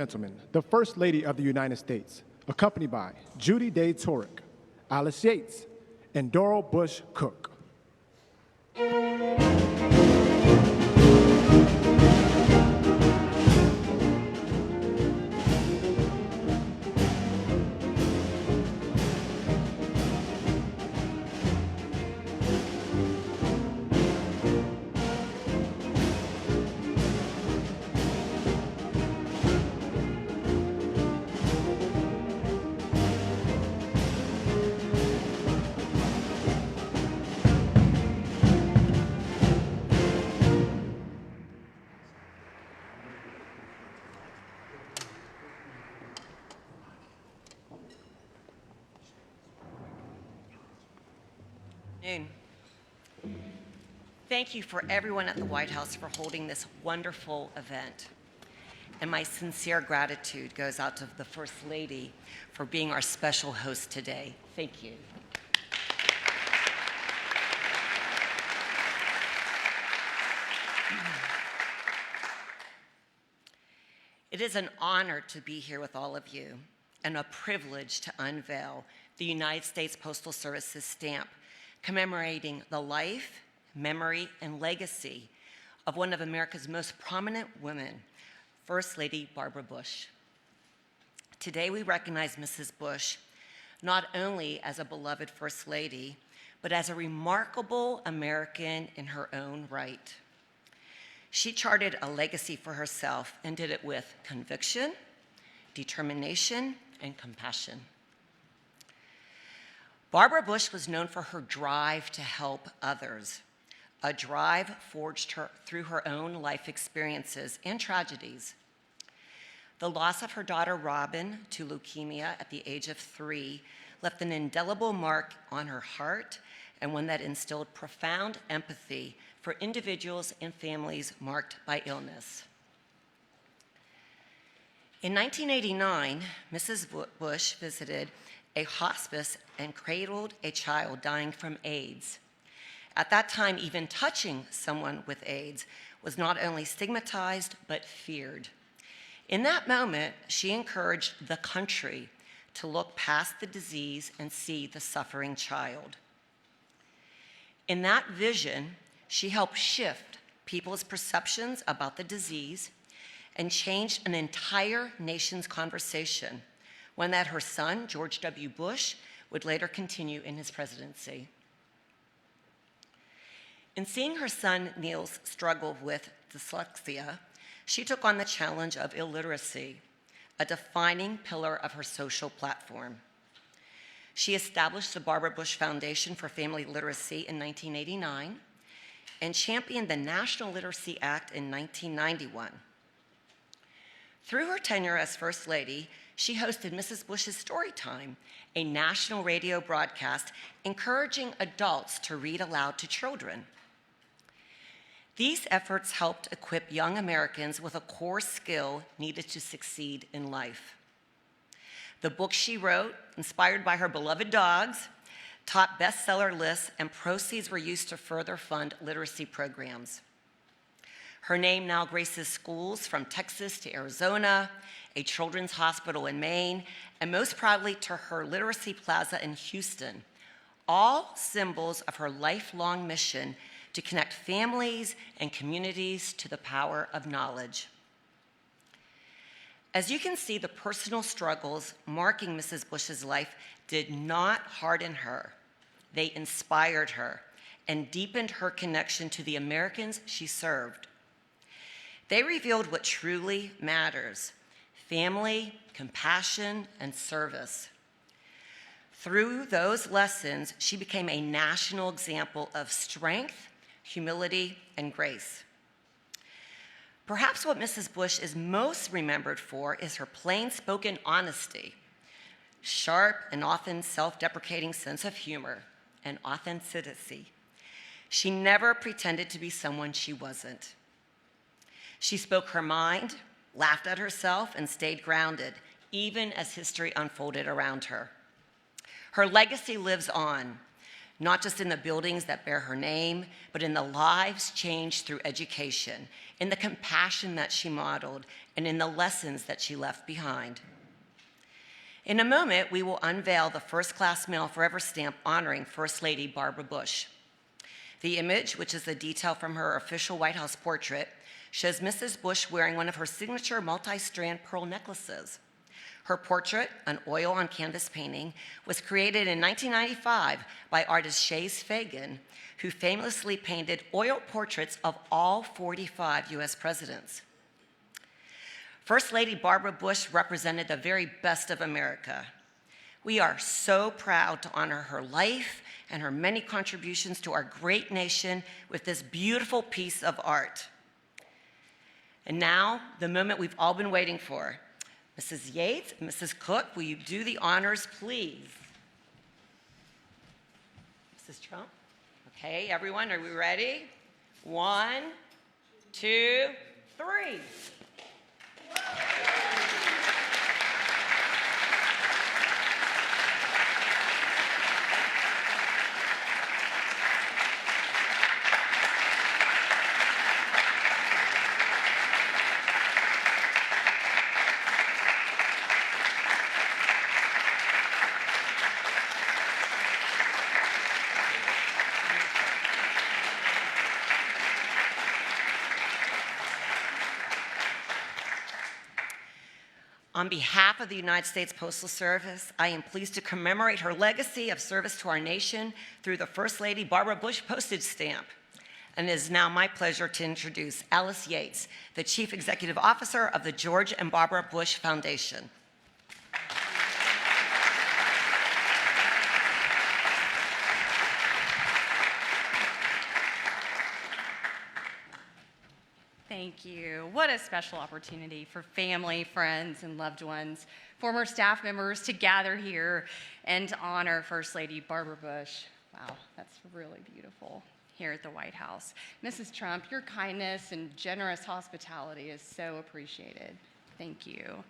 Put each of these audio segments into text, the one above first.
Gentlemen, the First Lady of the United States, accompanied by Judy Day Torek, Alice Yates, and Doral Bush Cook. Thank you for everyone at the White House for holding this wonderful event. And my sincere gratitude goes out to the First Lady for being our special host today. Thank you. It is an honor to be here with all of you and a privilege to unveil the United States Postal Service's stamp commemorating the life, memory, and legacy of one of America's most prominent women, First Lady Barbara Bush. Today we recognize Mrs. Bush not only as a beloved First Lady, but as a remarkable American in her own right. She charted a legacy for herself and did it with conviction, determination, and compassion. Barbara Bush was known for her drive to help others, a drive forged her through her own life experiences and tragedies. The loss of her daughter Robin to leukemia at the age of 3 left an indelible mark on her heart and one that instilled profound empathy for individuals and families marked by illness. In 1989, Mrs. Bush visited a hospice and cradled a child dying from AIDS. At that time, even touching someone with AIDS was not only stigmatized, but feared. In that moment, she encouraged the country to look past the disease and see the suffering child. In that vision, she helped shift people's perceptions about the disease and changed an entire nation's conversation, one that her son, George W. Bush, would later continue in his presidency. In seeing her son Neil's struggle with dyslexia, she took on the challenge of illiteracy, a defining pillar of her social platform. She established the Barbara Bush Foundation for Family Literacy in 1989 and championed the National Literacy Act in 1991. Through her tenure as First Lady, she hosted Mrs. Bush's Storytime, a national radio broadcast encouraging adults to read aloud to children. These efforts helped equip young Americans with a core skill needed to succeed in life. The books she wrote, inspired by her beloved dogs, topped bestseller lists, and proceeds were used to further fund literacy programs. Her name now graces schools from Texas to Arizona, a children's hospital in Maine, and most proudly to her Literacy Plaza in Houston, all symbols of her lifelong mission to connect families and communities to the power of knowledge. As you can see, the personal struggles marking Mrs. Bush's life did not harden her. They inspired her and deepened her connection to the Americans she served. They revealed what truly matters: family, compassion, and service. Through those lessons, she became a national example of strength, humility, and grace. Perhaps what Mrs. Bush is most remembered for is her plain-spoken honesty, sharp and often self-deprecating sense of humor, and authenticity. She never pretended to be someone she wasn't. She spoke her mind, laughed at herself, and stayed grounded, even as history unfolded around her. Her legacy lives on, not just in the buildings that bear her name, but in the lives changed through education, in the compassion that she modeled, and in the lessons that she left behind. In a moment, we will unveil the First Class Mail Forever stamp honoring First Lady Barbara Bush. The image, which is a detail from her official White House portrait, shows Mrs. Bush wearing one of her signature multi-strand pearl necklaces. Her portrait, an oil-on-canvas painting, was created in 1995 by artist Shays Fagan, who famously painted oil portraits of all 45 U.S. presidents. First Lady Barbara Bush represented the very best of America. We are so proud to honor her life and her many contributions to our great nation with this beautiful piece of art. And now, the moment we've all been waiting for. Mrs. Yates, Mrs. Cook, will you do the honors, please? Mrs. Trump? Okay, everyone, are we ready? 1, 2, 3. On behalf of the United States Postal Service, I am pleased to commemorate her legacy of service to our nation through the First Lady Barbara Bush postage stamp. And it is now my pleasure to introduce Alice Yates, the Chief Executive Officer of the George and Barbara Bush Foundation. Thank you. What a special opportunity for family, friends, and loved ones, former staff members to gather here and to honor First Lady Barbara Bush. Wow, that's really beautiful here at the White House. Mrs. Trump, your kindness and generous hospitality is so appreciated. Thank you.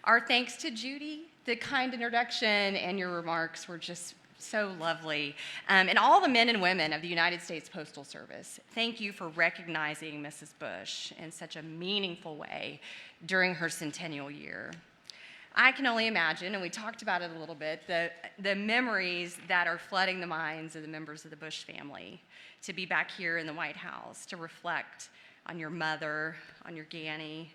Our thanks to Judy. The kind introduction and your remarks were just so lovely. And all the men and women of the United States Postal Service, thank you for recognizing Mrs. Bush in such a meaningful way during her centennial year. I can only imagine, and we talked about it a little bit, the memories that are flooding the minds of the members of the Bush family to be back here in the White House to reflect on your mother, on your Granny,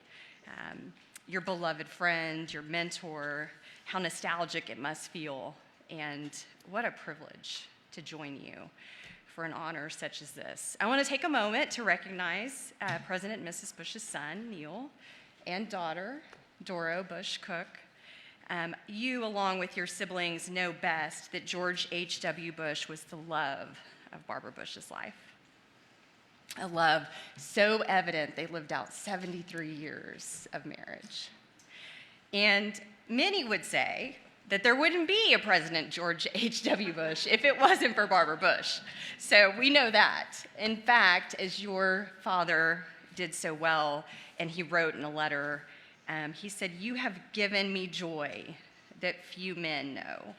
your beloved friend, your mentor, how nostalgic it must feel. And what a privilege to join you for an honor such as this. I want to take a moment to recognize President and Mrs. Bush's son, Neil, and daughter, Doro Bush Cook. You, along with your siblings, know best that George H.W. Bush was the love of Barbara Bush's life. A love so evident they lived out 73 years of marriage. And many would say that there wouldn't be a President George H.W. Bush if it wasn't for Barbara Bush. So we know that. In fact, as your father did so well, and he wrote in a letter, he said, "You have given me joy that few men know."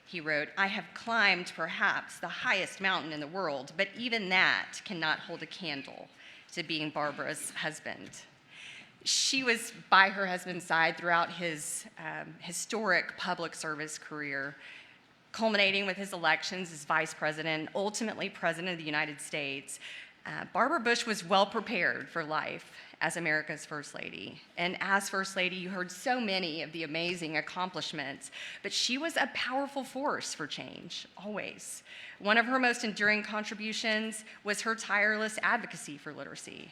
He wrote, "I have climbed perhaps the highest mountain in the world, but even that cannot hold a candle to being Barbara's husband." She was by her husband's side throughout his historic public service career, culminating with his elections as vice president, ultimately president of the United States. Barbara Bush was well prepared for life as America's First Lady. And as First Lady, you heard so many of the amazing accomplishments, but she was a powerful force for change, always. One of her most enduring contributions was her tireless advocacy for literacy,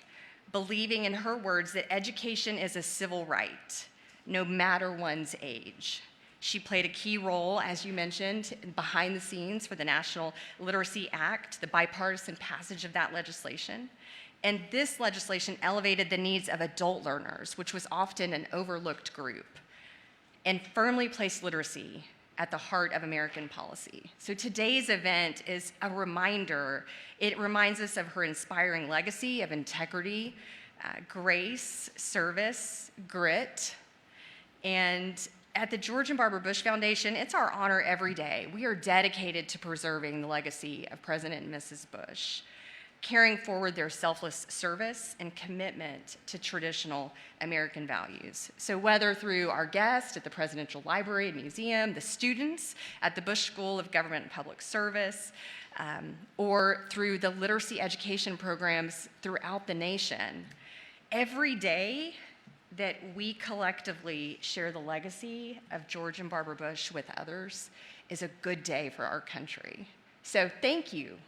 believing, in her words, that education is a civil right, no matter one's age. She played a key role, as you mentioned, behind the scenes for the National Literacy Act, the bipartisan passage of that legislation. And this legislation elevated the needs of adult learners, which was often an overlooked group, and firmly placed literacy at the heart of American policy. So today's event is a reminder. It reminds us of her inspiring legacy of integrity, grace, service, grit, and At the George and Barbara Bush Foundation, it's our honor every day. We are dedicated to preserving the legacy of President and Mrs. Bush, carrying forward their selfless service and commitment to traditional American values. So whether through our guests at the Presidential Library and Museum, the students at the Bush School of Government and Public Service, or through the literacy education programs throughout the nation, every day that we collectively share the legacy of George and Barbara Bush with others is a good day for our country. So thank you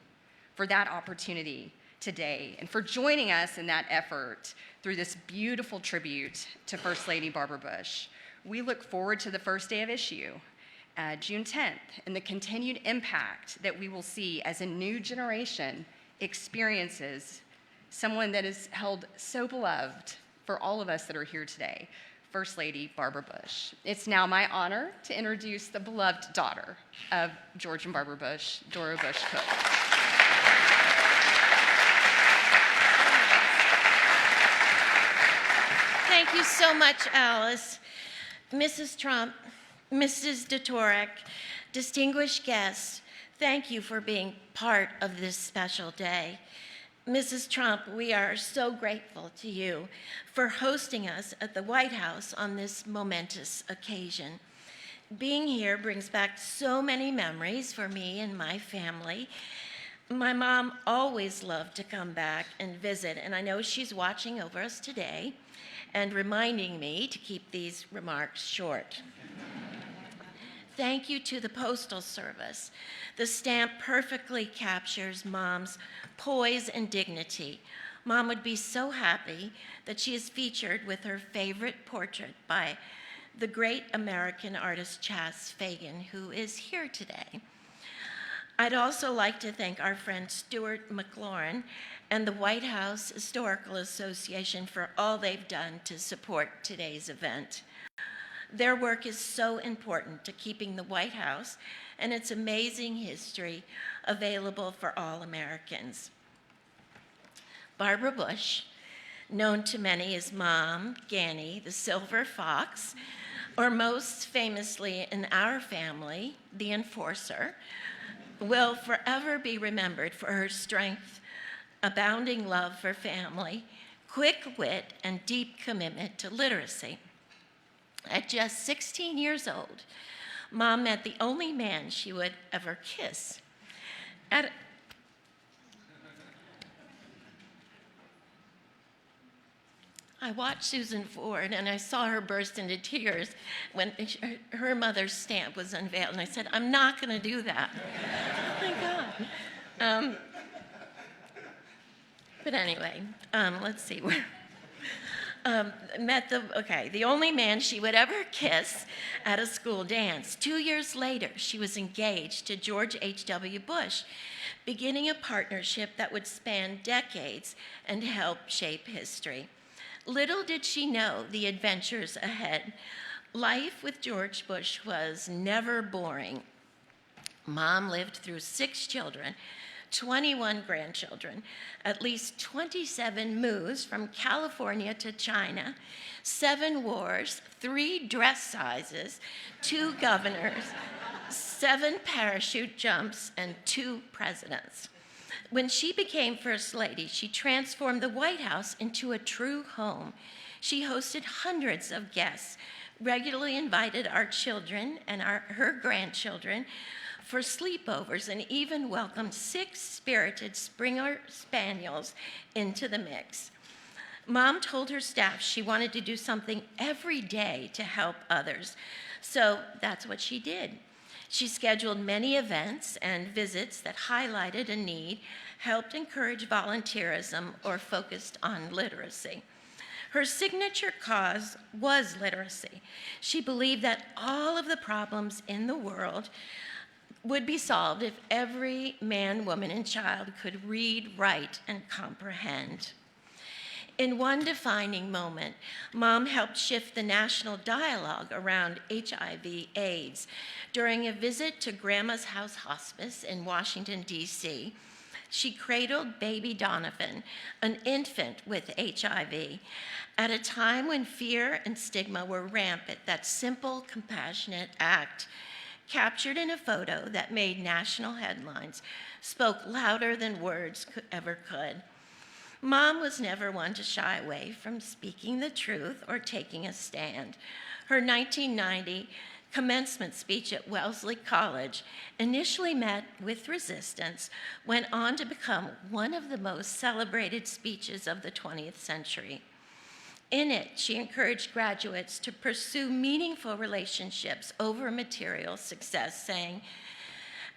for that opportunity today and for joining us in that effort through this beautiful tribute to First Lady Barbara Bush. We look forward to the first day of issue, June 10th, and the continued impact that we will see as a new generation experiences someone that is held so beloved for all of us that are here today, First Lady Barbara Bush. It's now my honor to introduce the beloved daughter of George and Barbara Bush, Dora Bush Cook. Thank you so much, Alice. Mrs. Trump, Mrs. DeTorek, distinguished guests, thank you for being part of this special day. Mrs. Trump, we are so grateful to you for hosting us at the White House on this momentous occasion. Being here brings back so many memories for me and my family. My mom always loved to come back and visit, and I know she's watching over us today and reminding me to keep these remarks short. Thank you to the Postal Service. The stamp perfectly captures Mom's poise and dignity. Mom would be so happy that she is featured with her favorite portrait by the great American artist Chas Fagan, who is here today. I'd also like to thank our friend Stuart McLaurin and the White House Historical Association for all they've done to support today's event. Their work is so important to keeping the White House and its amazing history available for all Americans. Barbara Bush, known to many as Mom, Ganny, the Silver Fox, or most famously in our family, the Enforcer, will forever be remembered for her strength, abounding love for family, quick wit, and deep commitment to literacy. At just 16 years old, Mom met the only man she would ever kiss. I watched Susan Ford, and I saw her burst into tears when her mother's stamp was unveiled, and I said, I'm not going to do that. Oh, my God. But anyway, let's see. The only man she would ever kiss at a school dance. 2 years later, she was engaged to George H.W. Bush, beginning a partnership that would span decades and help shape history. Little did she know the adventures ahead. Life with George Bush was never boring. Mom lived through 6 children, 21 grandchildren, at least 27 moves from California to China, 7 wars, 3 dress sizes, 2 governors, 7 parachute jumps, and 2 presidents. When she became First Lady, she transformed the White House into a true home. She hosted hundreds of guests, regularly invited our children and her grandchildren for sleepovers, and even welcomed 6 spirited Springer Spaniels into the mix. Mom told her staff she wanted to do something every day to help others, so that's what she did. She scheduled many events and visits that highlighted a need, helped encourage volunteerism, or focused on literacy. Her signature cause was literacy. She believed that all of the problems in the world would be solved if every man, woman, and child could read, write, and comprehend. In one defining moment, Mom helped shift the national dialogue around HIV/AIDS during a visit to Grandma's House Hospice in Washington, D.C. she cradled baby Donovan, an infant with HIV, at a time when fear and stigma were rampant. That simple, compassionate act, captured in a photo that made national headlines, spoke louder than words ever could. Mom was never one to shy away from speaking the truth or taking a stand. Her 1990 commencement speech at Wellesley College initially met with resistance, went on to become one of the most celebrated speeches of the 20th century. In it, she encouraged graduates to pursue meaningful relationships over material success, saying,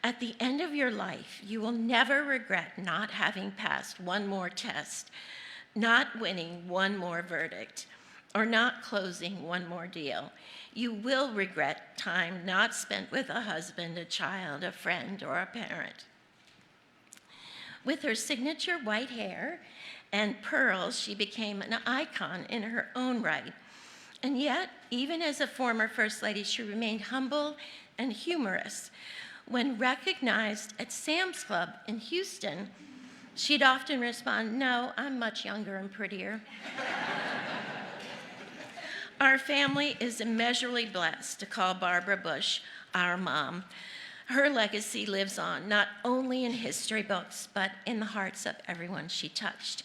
"At the end of your life, you will never regret not having passed one more test, not winning one more verdict, or not closing one more deal. You will regret time not spent with a husband, a child, a friend, or a parent." With her signature white hair and pearls, she became an icon in her own right. And yet, even as a former First Lady, she remained humble and humorous. When recognized at Sam's Club in Houston, she'd often respond, "No, I'm much younger and prettier." Our family is immeasurably blessed to call Barbara Bush our mom. Her legacy lives on, not only in history books, but in the hearts of everyone she touched.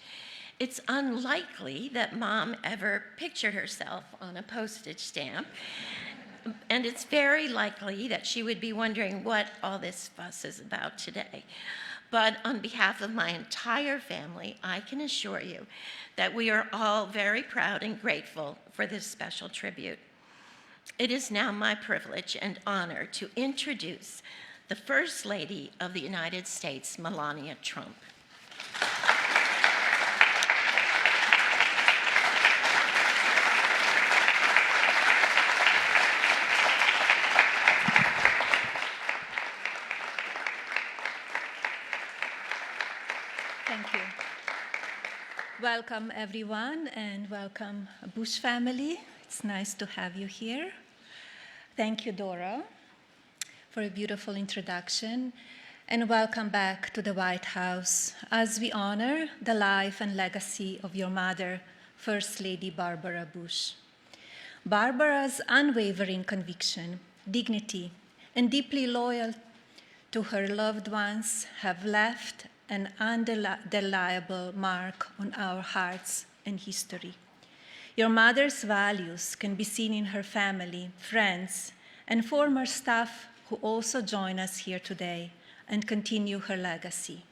It's unlikely that Mom ever pictured herself on a postage stamp, and it's very likely that she would be wondering what all this fuss is about today. But on behalf of my entire family, I can assure you that we are all very proud and grateful for this special tribute. It is now my privilege and honor to introduce the First Lady of the United States, Melania Trump. Thank you. Welcome, everyone, and welcome, Bush family. It's nice to have you here. Thank you, Dora, for a beautiful introduction, and welcome back to the White House as we honor the life and legacy of your mother, First Lady Barbara Bush. Barbara's unwavering conviction, dignity, and deeply loyal to her loved ones have left an undeniable mark on our hearts and history. Your mother's values can be seen in her family, friends, and former staff who also join us here today and continue her legacy.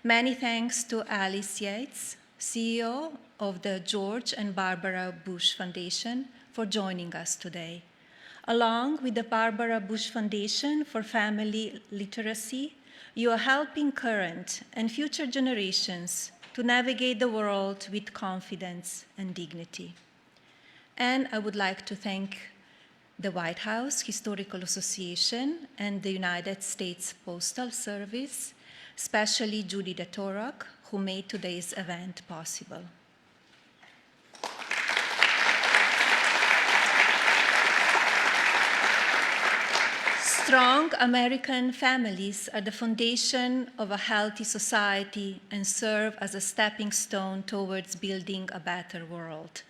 Many thanks to Alice Yates, CEO of the George and Barbara Bush Foundation, for joining us today. Along with the Barbara Bush Foundation for Family Literacy, you are helping current and future generations to navigate the world with confidence and dignity. And I would like to thank the White House Historical Association and the United States Postal Service, especially Judy DeTorok, who made today's event possible. Strong American families are the foundation of a healthy society and serve as a stepping stone towards building a better world.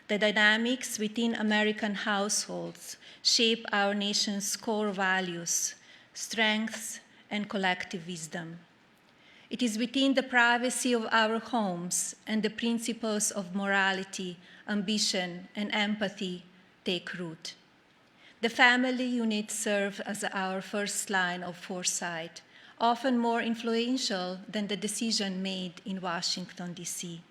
The dynamics within American households shape our nation's core values, strengths, and collective wisdom. It is within the privacy of our homes and the principles of morality, ambition, and empathy take root. The family unit serves as our first line of foresight, often more influential than the decision made in Washington, D.C.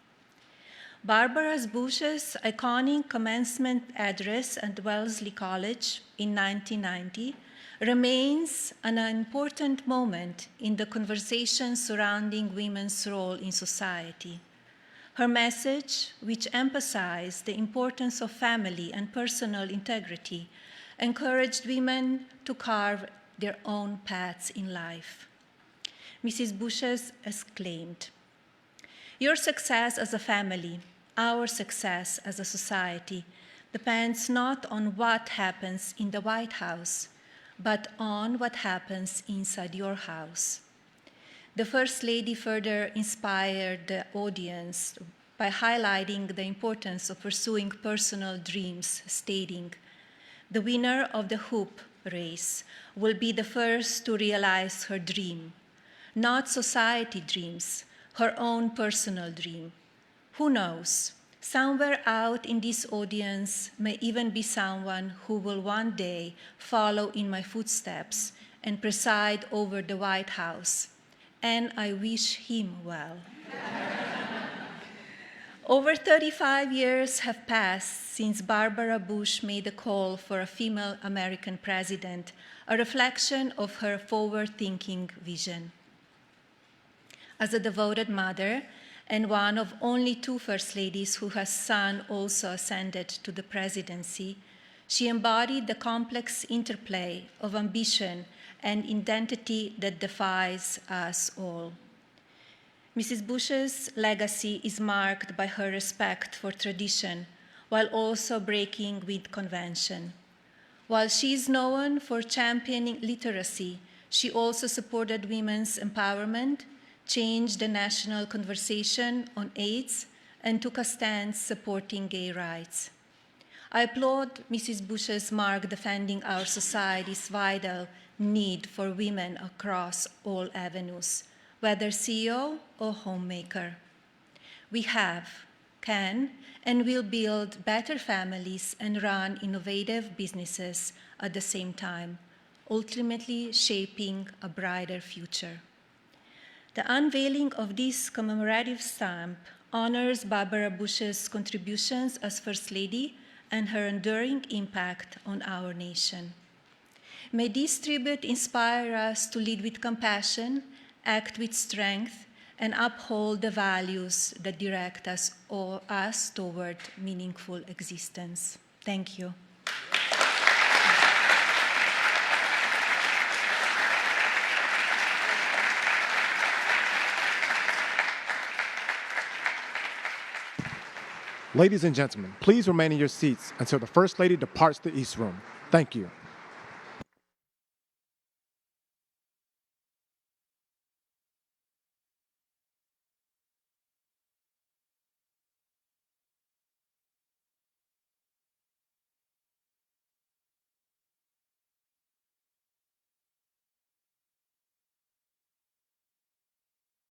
Barbara Bush's iconic commencement address at Wellesley College in 1990 remains an important moment in the conversation surrounding women's role in society. Her message, which emphasized the importance of family and personal integrity, encouraged women to carve their own paths in life. Mrs. Bush exclaimed, "Your success as a family, our success as a society, depends not on what happens in the White House, but on what happens inside your house. The First Lady further inspired the audience by highlighting the importance of pursuing personal dreams, stating, "The winner of the hoop race will be the first to realize her dream, not society dreams, her own personal dream. Who knows? Somewhere out in this audience may even be someone who will one day follow in my footsteps and preside over the White House, and I wish him well." Over 35 years have passed since Barbara Bush made a call for a female American president, a reflection of her forward-thinking vision. As a devoted mother and one of only 2 First Ladies who has son also ascended to the presidency, she embodied the complex interplay of ambition and identity that defies us all. Mrs. Bush's legacy is marked by her respect for tradition while also breaking with convention. While she is known for championing literacy, she also supported women's empowerment, changed the national conversation on AIDS, and took a stance supporting gay rights. I applaud Mrs. Bush's mark defending our society's vital need for women across all avenues, whether CEO or homemaker. We have, can, and will build better families and run innovative businesses at the same time, ultimately shaping a brighter future. The unveiling of this commemorative stamp honors Barbara Bush's contributions as First Lady and her enduring impact on our nation. May this tribute inspire us to lead with compassion, act with strength, and uphold the values that direct us toward meaningful existence. Thank you. Ladies and gentlemen, please remain in your seats until the First Lady departs the East Room. Thank you.